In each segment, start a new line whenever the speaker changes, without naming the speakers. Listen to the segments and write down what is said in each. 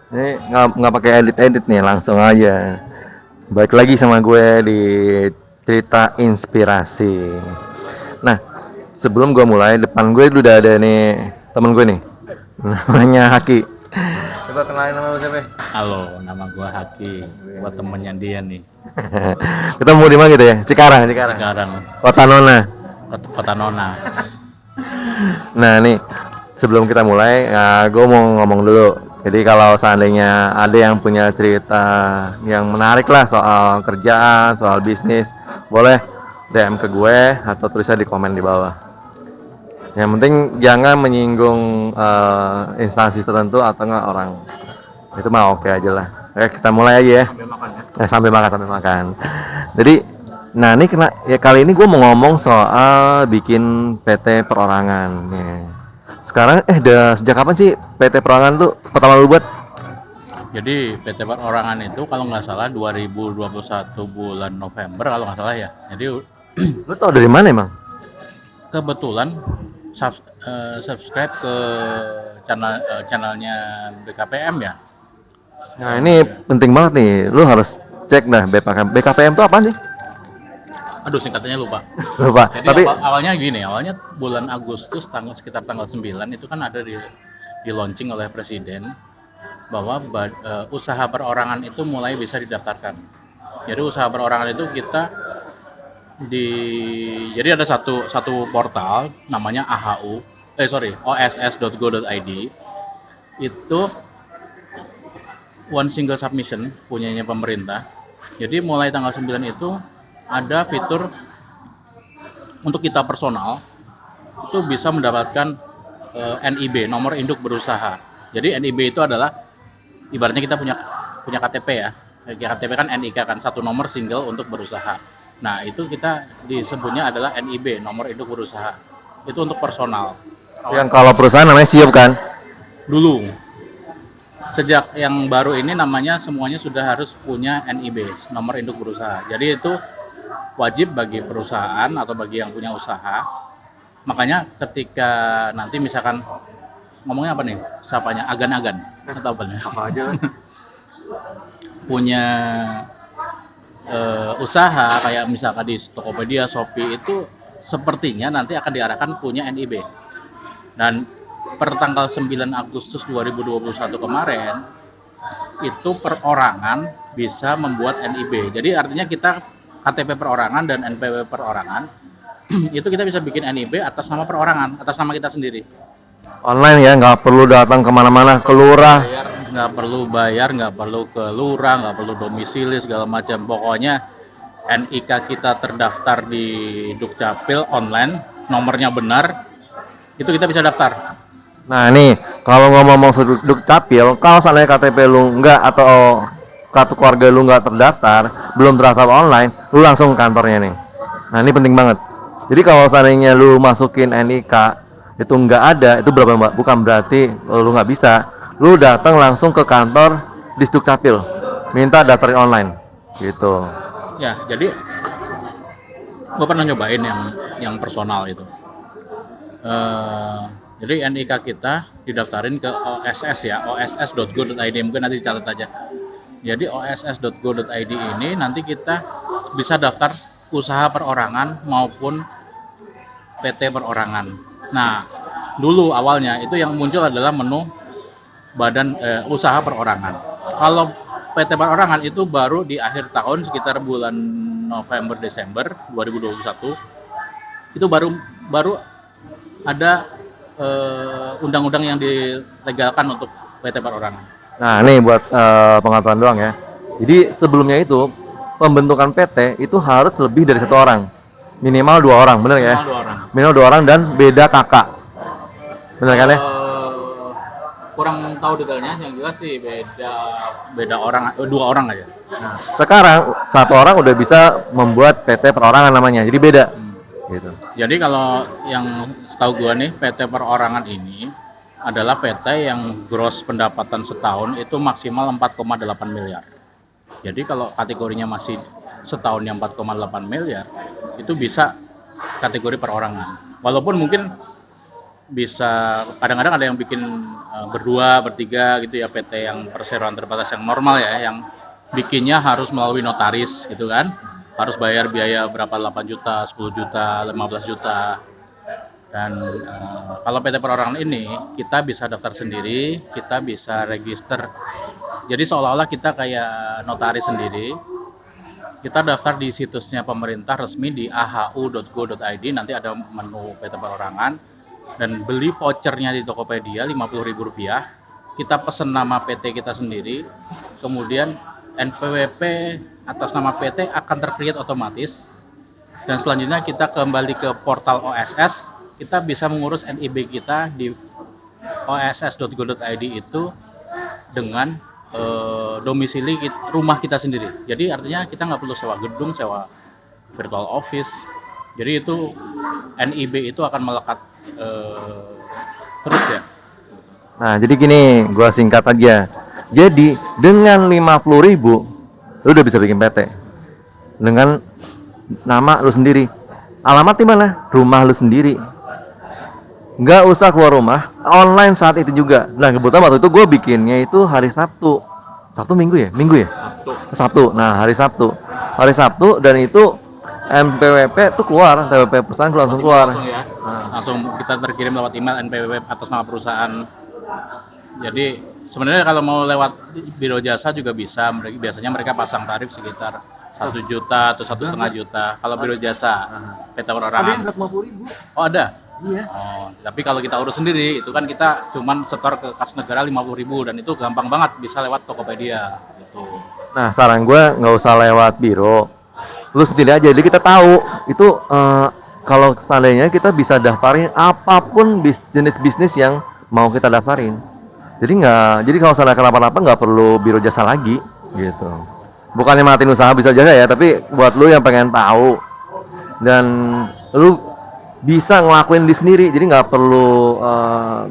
Ini nggak pakai edit-edit nih, langsung aja. Balik lagi sama gue di cerita inspirasi. Nah, sebelum gue mulai, depan gue udah ada nih temen gue nih, namanya Haki. Coba kenalin nama lu siapa?
Halo, nama gua Haki. Gua temennya dia nih.
Ketemu di mana gitu ya? Cikarang, Cikarang.
Sekarang
Kota Nona.
kota Nona.
Nah, nih sebelum kita mulai, gue mau ngomong dulu. Jadi kalau seandainya ada yang punya cerita yang menarik lah soal kerjaan, soal bisnis, boleh DM ke gue atau tulisnya di komen di bawah. Yang penting jangan menyinggung instansi tertentu atau enggak orang. Itu mah oke aja lah. Oke, kita mulai aja ya.
Sambil makan ya.
Sambil makan, sambil makan. Jadi, nah ini kena ya kali ini gue mau ngomong soal bikin PT perorangan. Ya. Sekarang udah sejak kapan sih PT perorangan tuh pertama lu buat?
Jadi PT Perorangan itu kalau nggak salah 2021 bulan November kalau nggak salah ya. Jadi
Lu tau dari mana emang?
kebetulan subscribe ke channelnya BKPM ya.
Nah ini penting banget nih, lu harus cek dah BKPM. BKPM tuh apaan sih?
Aduh, singkatannya lupa.
Lupa.
Jadi
Tapi
awalnya gini, awalnya bulan Agustus sekitar tanggal 9 itu kan ada di launching oleh Presiden bahwa usaha perorangan itu mulai bisa didaftarkan. Jadi usaha perorangan itu kita jadi ada satu portal namanya oss.go.id. Itu one single submission punyanya pemerintah. Jadi mulai tanggal 9 itu ada fitur untuk kita personal itu bisa mendapatkan NIB, nomor induk berusaha. Jadi NIB itu adalah ibaratnya kita punya KTP ya. KTP kan NIK kan, satu nomor single untuk berusaha. Nah, itu kita disebutnya adalah NIB, nomor induk berusaha. Itu untuk personal.
yang kalau perusahaan namanya siup kan?
Dulu, sejak yang baru ini namanya semuanya sudah harus punya NIB, nomor induk berusaha. Jadi itu wajib bagi perusahaan atau bagi yang punya usaha. Makanya ketika nanti misalkan ngomongnya apa nih? Siapanya? Agan-agan atau apa nih?
Apa aja?
Punya usaha kayak misalkan di Tokopedia, Shopee itu sepertinya nanti akan diarahkan punya NIB. Dan per tanggal 9 Agustus 2021 kemarin itu perorangan bisa membuat NIB. Jadi artinya kita KTP perorangan dan NPWP perorangan itu kita bisa bikin NIB atas nama perorangan, atas nama kita sendiri.
Online ya, nggak perlu datang kemana-mana, ke lurah.
Nggak perlu bayar, nggak perlu ke lurah, nggak perlu domisili segala macam. Pokoknya NIK kita terdaftar di Dukcapil online, nomornya benar, itu kita bisa daftar.
Nah nih, kalau ngomong-ngomong sudut capil, kalau seandainya KTP lu nggak atau kartu keluarga lu nggak terdaftar, belum terdaftar online, lu langsung ke kantornya nih. Nah ini penting banget. Jadi kalau seandainya lu masukin NIK itu nggak ada, itu berapa bukan berarti lu nggak bisa. Lu datang langsung ke kantor di Dukcapil, minta daftarin online, gitu.
Ya, jadi gue pernah nyobain yang personal itu. Jadi NIK kita didaftarin ke OSS ya, oss.go.id, mungkin nanti dicatat aja. Jadi oss.go.id ini nanti kita bisa daftar usaha perorangan maupun PT perorangan. Nah, dulu awalnya itu yang muncul adalah menu badan usaha perorangan. Kalau PT perorangan itu baru di akhir tahun sekitar bulan November Desember 2021 itu baru baru ada undang-undang yang dilegalkan untuk PT perorangan.
Nah, nih buat pengetahuan doang ya. Jadi sebelumnya itu pembentukan PT itu harus lebih dari satu orang, minimal dua orang, bener ya?
Minimal 2 orang.
Minimal dua orang dan beda kakak, bener kan ya?
Kurang tahu detailnya, yang jelas sih beda beda orang, 2 orang aja.
Nah, sekarang satu orang udah bisa membuat PT perorangan namanya, jadi beda, gitu.
Jadi kalau yang setahu gua nih, PT perorangan ini adalah PT yang gross pendapatan setahun itu maksimal 4,8 miliar. Jadi kalau kategorinya masih setahunnya 4,8 miliar, itu bisa kategori perorangan. Walaupun mungkin bisa kadang-kadang ada yang bikin berdua, bertiga gitu ya, PT yang perseroan terbatas yang normal ya, yang bikinnya harus melalui notaris gitu kan. Harus bayar biaya berapa, 8 juta, 10 juta, 15 juta. Dan kalau PT perorangan ini kita bisa daftar sendiri, kita bisa register. Jadi seolah-olah kita kayak notaris sendiri. Kita daftar di situsnya pemerintah resmi di ahu.go.id, nanti ada menu PT perorangan, dan beli vouchernya di Tokopedia Rp50.000. Kita pesen nama PT kita sendiri, kemudian NPWP atas nama PT akan tercreate otomatis, dan selanjutnya kita kembali ke portal OSS. Kita bisa mengurus NIB kita di oss.go.id itu dengan domisili rumah kita sendiri. Jadi artinya kita nggak perlu sewa gedung, sewa virtual office. Jadi itu NIB itu akan melekat terus ya.
Nah, jadi gini, gua singkat aja. Jadi, dengan 50.000 lu udah bisa bikin PT. Dengan nama lu sendiri. Alamat di mana? Rumah lu sendiri. Nggak usah keluar rumah, online saat itu juga. Nah, kebetulan waktu itu gue bikinnya itu hari Sabtu. Sabtu Minggu ya? Minggu ya? Sabtu. Nah, hari Sabtu. Hari Sabtu, dan itu NPWP tuh keluar, TWP perusahaan langsung keluar.
Langsung ya. Langsung kita terkirim lewat email NPWP atas nama perusahaan. Jadi sebenarnya kalau mau lewat biro jasa juga bisa. Biasanya mereka pasang tarif sekitar 1 juta atau 1,5 juta. Kalau biro jasa PT perorangan.
Ada 150.000.
Oh, ada.
Iya.
Oh, tapi kalau kita urus sendiri itu kan kita cuman setor ke kas negara 50.000, dan itu gampang banget, bisa lewat Tokopedia gitu.
Nah, saran gue nggak usah lewat biro, lu sendiri aja. Jadi kita tahu itu kalau seandainya kita bisa daftarin apapun jenis bisnis yang mau kita daftarin. Jadi kalau salah kenapa-napa nggak perlu biro jasa lagi gitu. Bukannya matiin usaha bisa jasa ya, tapi buat lu yang pengen tahu dan lu bisa ngelakuin di sendiri, jadi nggak perlu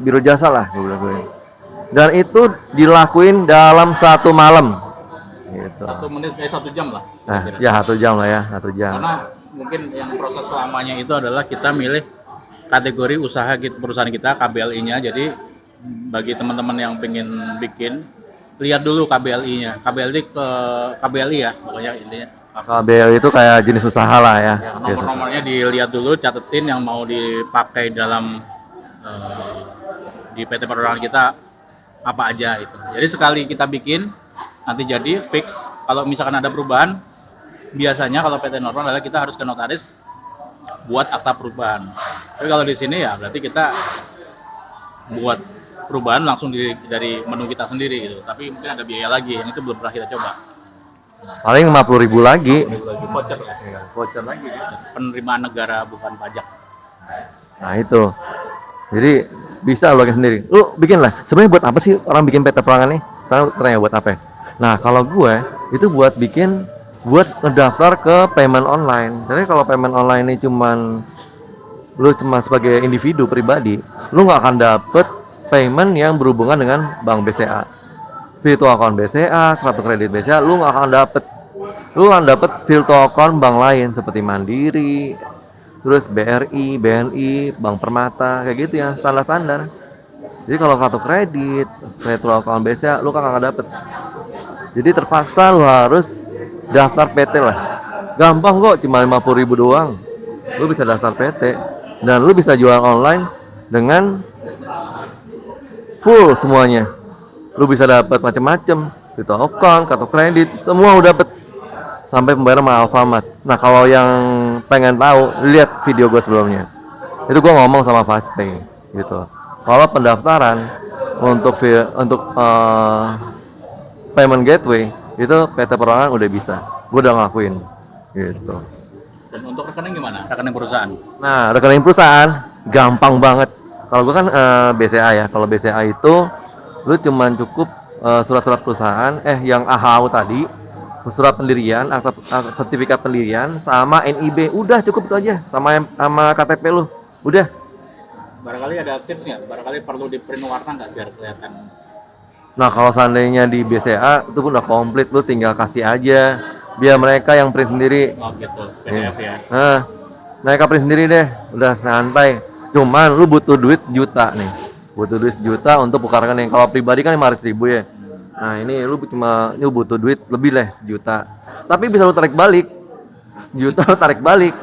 biro jasa lah gue. Dan itu dilakuin dalam 1 malam gitu.
1 menit 1 jam lah.
Nah,
kira-kira.
ya 1 jam lah ya, 1 jam.
Karena mungkin yang proses selamanya itu adalah kita milih kategori usaha perusahaan kita, KBLI-nya. Jadi bagi teman-teman yang pengen bikin, lihat dulu KBLI-nya. KBLI ya, pokoknya intinya.
KBL itu kayak jenis usaha lah ya.
Ya, nomor-nomornya dilihat dulu, catetin yang mau dipakai dalam di PT perorangan kita apa aja itu. Jadi sekali kita bikin, nanti jadi fix. Kalau misalkan ada perubahan, biasanya kalau PT normal adalah kita harus ke notaris buat akta perubahan. Tapi kalau di sini ya berarti kita buat perubahan langsung dari menu kita sendiri gitu. Tapi mungkin ada biaya lagi, yang itu belum pernah kita coba.
Paling 50.000 lagi.
Voucher ya.
Voucher lagi.
Penerimaan negara bukan pajak.
Nah, itu. Jadi bisa lo bikin sendiri. Lu bikin lah. Sebenarnya buat apa sih orang bikin PT perorangan nih? Sekarang tanya buat apa? Nah, kalau gue itu buat ngedaftar ke payment online. Jadi kalau payment online ini lu cuma sebagai individu pribadi, lu nggak akan dapet payment yang berhubungan dengan bank BCA. Virtual account BCA, kartu kredit BCA, lu nggak akan dapet. Lu akan dapet virtual account bank lain seperti Mandiri, terus BRI, BNI, Bank Permata, kayak gitu yang standar-standar. Jadi kalau kartu kredit, virtual account BCA, lu kan nggak dapet. Jadi terpaksa lu harus daftar PT lah. Gampang kok, cuma 50.000 doang. Lu bisa daftar PT dan lu bisa jual online dengan full semuanya. Lu bisa dapat macam-macam, virtual account, kartu kredit, semua udah dapet sampai pembayaran sama Alfamart. Nah, kalau yang pengen tahu, lihat video gue sebelumnya. Itu gue ngomong sama Fastpay gitu. Kalau pendaftaran untuk payment gateway itu PT Perorangan udah bisa. Gue udah ngelakuin gitu.
Dan untuk rekening gimana? Rekening perusahaan?
Nah, rekening perusahaan gampang banget. Kalau gue kan BCA ya. Kalau BCA itu lu cuman cukup surat-surat perusahaan yang AHU tadi, surat pendirian, sertifikat pendirian, sama NIB, udah cukup itu aja, sama KTP lu, udah.
Barangkali ada tips nggak? Barangkali perlu di print warna nggak biar kelihatan?
Nah, kalau seandainya di BCA itu pun udah komplit, lu tinggal kasih aja, biar mereka yang print sendiri.
Oh gitu, PDF ya.
Nah, mereka print sendiri deh, udah santai. Cuman lu butuh duit sejuta nih. Butuh duit sejuta untuk tukar rekening. Kalau pribadi kan 500.000 ya. Nah, ini lu butuh duit lebih lah sejuta. Tapi bisa lu tarik balik. Juta lu tarik balik.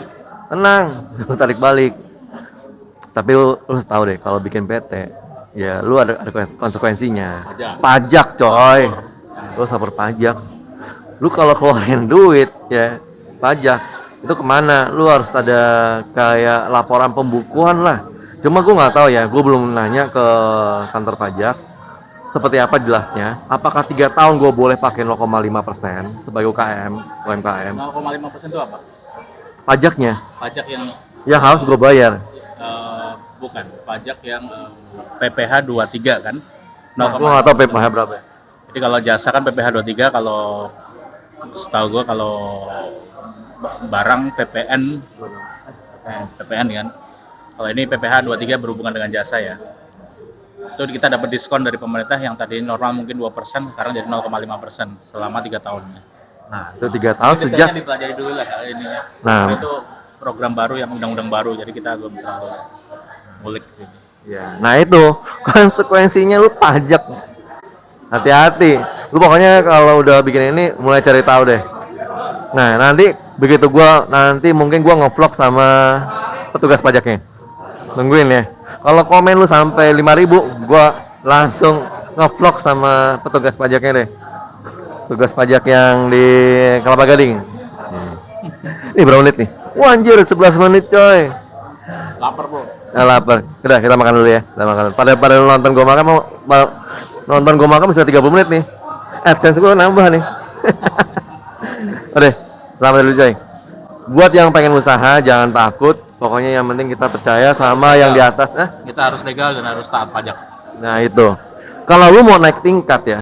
Tenang, bisa lu tarik balik. Tapi lu harus tahu deh kalau bikin PT, ya lu ada konsekuensinya. Pajak, coy. Lu lapor pajak. Lu kalau keluarin duit ya pajak itu kemana? Lu harus ada kayak laporan pembukuan lah. Cuma gue nggak tahu ya, gue belum nanya ke kantor pajak seperti apa jelasnya. Apakah 3 tahun gue boleh pakai 0,5% sebagai UMKM?
0,5% itu apa?
Pajaknya
Pajak yang
yang harus gue bayar.
bukan, pajak yang PPh 23 kan?
Nah, gue nggak tahu PPh berapa.
Jadi kalau jasa kan PPh 23, kalau setahu gue kalau barang PPN kan. Kalau ini PPh 23 berhubungan dengan jasa ya. Itu kita dapat diskon dari pemerintah yang tadi normal mungkin 2%, sekarang jadi 0,5% selama 3 tahun.
Nah, itu 3 tahun
Ini
sejak.
detailnya dipelajari dulu lah kali ini ya.
Nah.
Karena itu program baru yang undang-undang baru, jadi kita belum terlalu ngulik di sini.
Ya, nah itu konsekuensinya lu pajak. Hati-hati. Lu pokoknya kalau udah bikin ini mulai cari tahu deh. Nah, nanti begitu mungkin gua nge-vlog sama petugas pajaknya. Tungguin ya. Kalau komen lu sampai 5.000, gua langsung nge-vlog sama petugas pajaknya deh. Petugas pajak yang di Kelapa Gading. Ini berapa menit nih? Wah, anjir, 11 menit coy.
Lapar bro.
Lapar. Udah, kita makan dulu ya. Kita makan. Pada lu nonton gua makan nonton gua makan bisa 30 menit nih. AdSense gua nambah nih. Udah, selamat dulu coy. Buat yang pengen usaha jangan takut. Pokoknya yang penting kita percaya sama yang di atas.
Kita harus legal dan harus taat pajak.
Nah, itu. Kalau lu mau naik tingkat ya,